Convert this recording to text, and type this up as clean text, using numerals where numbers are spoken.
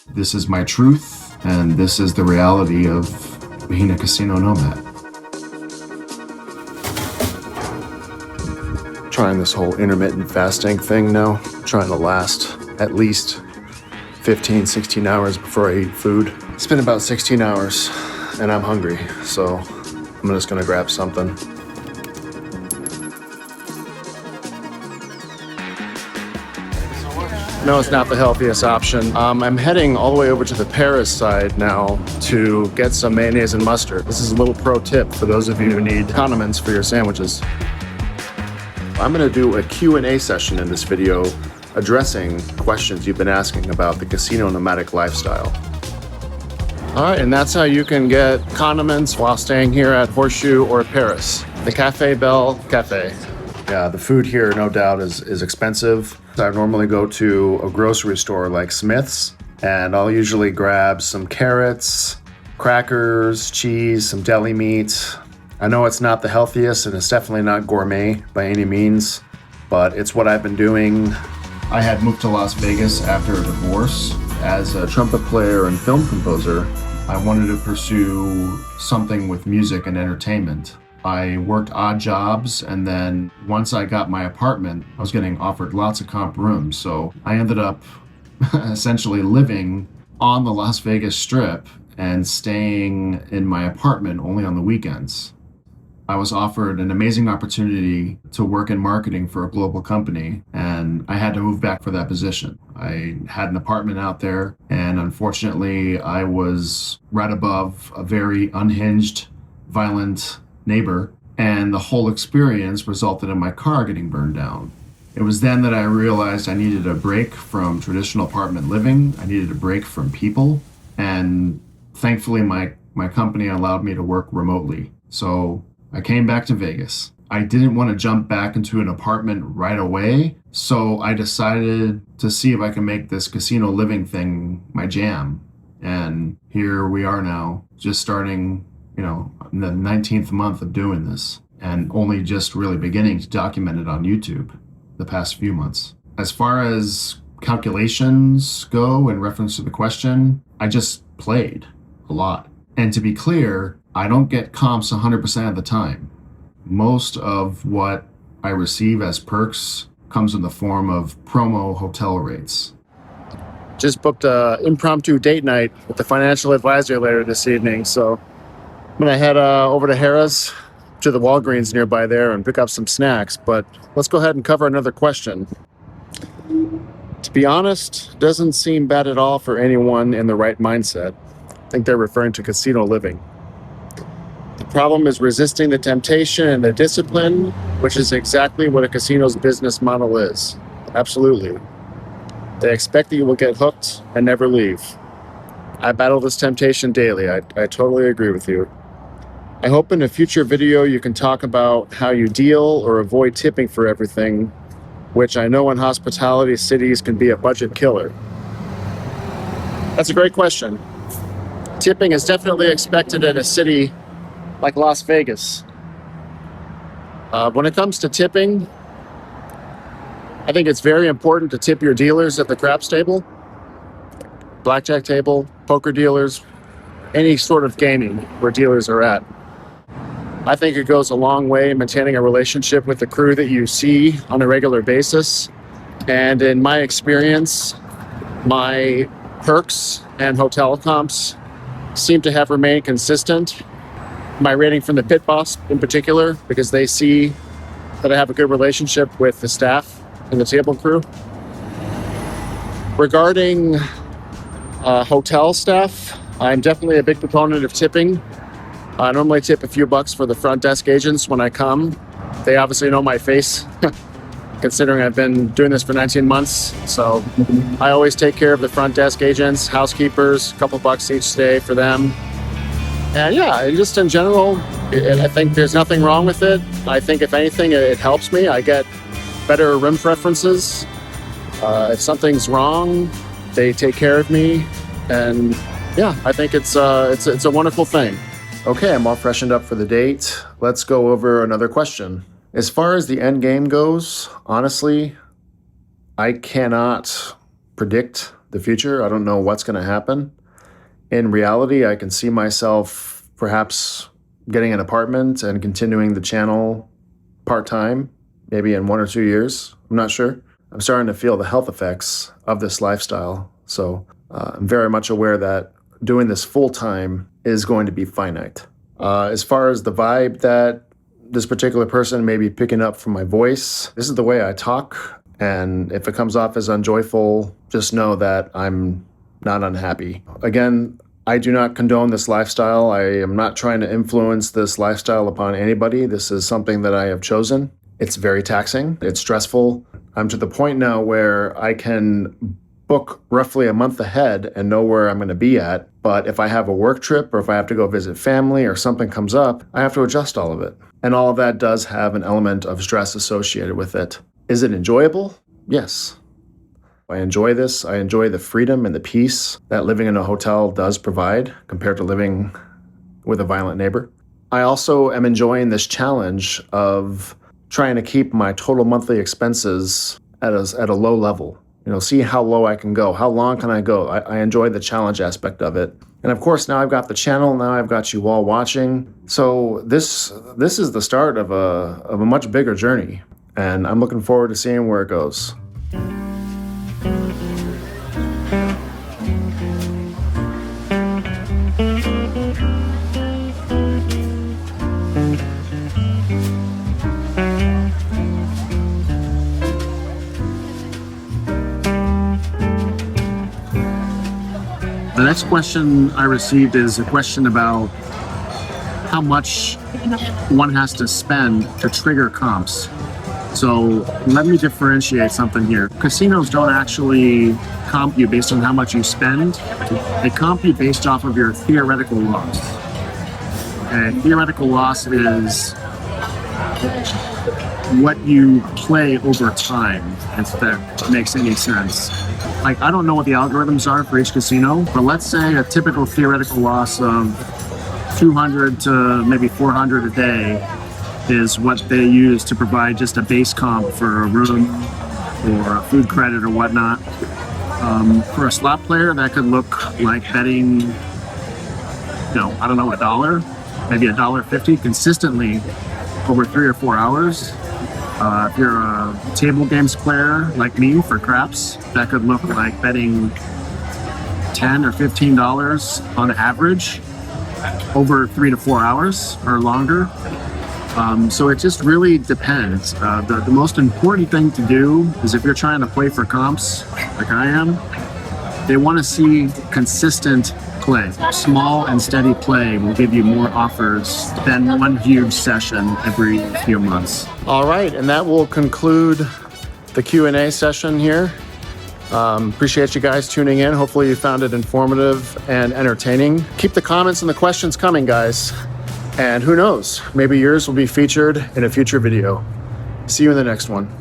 This is my truth, and this is the reality of being a casino nomad. Trying this whole intermittent fasting thing now, trying to last at least 15, 16 hours before I eat food. It's been about 16 hours and I'm hungry, so I'm just gonna grab something. No, it's not the healthiest option. I'm heading all the way over to the Paris side now to get some mayonnaise and mustard. This is a little pro tip for those of you who need condiments for your sandwiches. I'm going to do a Q&A session in this video addressing questions you've been asking about the casino nomadic lifestyle. All right, and that's how you can get condiments while staying here at Horseshoe or Paris. The Cafe Bell Cafe. Yeah, the food here, no doubt, is expensive. I normally go to a grocery store like Smith's, and I'll usually grab some carrots, crackers, cheese, some deli meat. I know it's not the healthiest and it's definitely not gourmet by any means, but it's what I've been doing. I had moved to Las Vegas after a divorce. As a trumpet player and film composer, I wanted to pursue something with music and entertainment. I worked odd jobs, and then once I got my apartment, I was getting offered lots of comp rooms. So I ended up essentially living on the Las Vegas Strip and staying in my apartment only on the weekends. I was offered an amazing opportunity to work in marketing for a global company, and I had to move back for that position. I had an apartment out there, and unfortunately, I was right above a very unhinged, violent neighbor, and the whole experience resulted in my car getting burned down. It was then that I realized I needed a break from traditional apartment living. I needed a break from people, and thankfully, my company allowed me to work remotely. So I came back to Vegas. I didn't want to jump back into an apartment right away, so I decided to see if I can make this casino living thing my jam. And here we are now, just starting, in the 19th month of doing this, and only just really beginning to document it on YouTube the past few months. As far as calculations go in reference to the question, I just played a lot. And to be clear, I don't get comps 100% of the time. Most of what I receive as perks comes in the form of promo hotel rates. Just booked an impromptu date night with the financial advisor later this evening, so I'm gonna head over to Harrah's, to the Walgreens nearby there, and pick up some snacks. But let's go ahead and cover another question. To be honest, doesn't seem bad at all for anyone in the right mindset. I think they're referring to casino living. The problem is resisting the temptation and the discipline, which is exactly what a casino's business model is. Absolutely. They expect that you will get hooked and never leave. I battle this temptation daily. I totally agree with you. I hope in a future video you can talk about how you deal or avoid tipping for everything, which I know in hospitality cities can be a budget killer. That's a great question. Tipping is definitely expected in a city like Las Vegas. When it comes to tipping, I think it's very important to tip your dealers at the craps table, blackjack table, poker dealers, any sort of gaming where dealers are at. I think it goes a long way in maintaining a relationship with the crew that you see on a regular basis. And in my experience, my perks and hotel comps seem to have remained consistent. My rating from the pit boss in particular, because they see that I have a good relationship with the staff and the table crew. Regarding hotel staff, I'm definitely a big proponent of tipping. I normally tip a few bucks for the front desk agents when I come. They obviously know my face, considering I've been doing this for 19 months. So I always take care of the front desk agents, housekeepers, a couple bucks each day for them. And yeah, just in general, I think there's nothing wrong with it. I think if anything, it helps me. I get better room preferences. If something's wrong, they take care of me. And yeah, I think it's a wonderful thing. Okay, I'm all freshened up for the date. Let's go over another question. As far as the end game goes, honestly, I cannot predict the future. I don't know what's going to happen. In reality, I can see myself perhaps getting an apartment and continuing the channel part-time, maybe in 1 or 2 years. I'm not sure. I'm starting to feel the health effects of this lifestyle. So I'm very much aware that doing this full-time is going to be finite. As far as the vibe that this particular person may be picking up from my voice, this is the way I talk. And if it comes off as unjoyful, just know that I'm not unhappy. Again, I do not condone this lifestyle. I am not trying to influence this lifestyle upon anybody. This is something that I have chosen. It's very taxing. It's stressful. I'm to the point now where I can book roughly a month ahead and know where I'm going to be at. But if I have a work trip or if I have to go visit family or something comes up, I have to adjust all of it. And all of that does have an element of stress associated with it. Is it enjoyable? Yes. I enjoy this. I enjoy the freedom and the peace that living in a hotel does provide compared to living with a violent neighbor. I also am enjoying this challenge of trying to keep my total monthly expenses at a low level. See how low I can go. How long can I go? I enjoy the challenge aspect of it. And of course, now I've got the channel. Now I've got you all watching. So this is the start of a much bigger journey. And I'm looking forward to seeing where it goes. The next question I received is a question about how much one has to spend to trigger comps. So let me differentiate something here. Casinos don't actually comp you based on how much you spend. They comp you based off of your theoretical loss. And theoretical loss is what you play over time, if that makes any sense. Like, I don't know what the algorithms are for each casino, but let's say a typical theoretical loss of 200 to maybe 400 a day is what they use to provide just a base comp for a room or a food credit or whatnot. For a slot player, that could look like betting, I don't know, $1, maybe $1.50 consistently over 3 or 4 hours. If you're a table games player like me for craps, that could look like betting $10 or $15 on average over 3 to 4 hours or longer. So it just really depends. The most important thing to do is if you're trying to play for comps, like I am, they want to see consistent play. Small and steady play will give you more offers than one huge session every few months. All right, and that will conclude the Q&A session here. Appreciate you guys tuning in. Hopefully you found it informative and entertaining. Keep the comments and the questions coming, guys. And who knows, maybe yours will be featured in a future video. See you in the next one.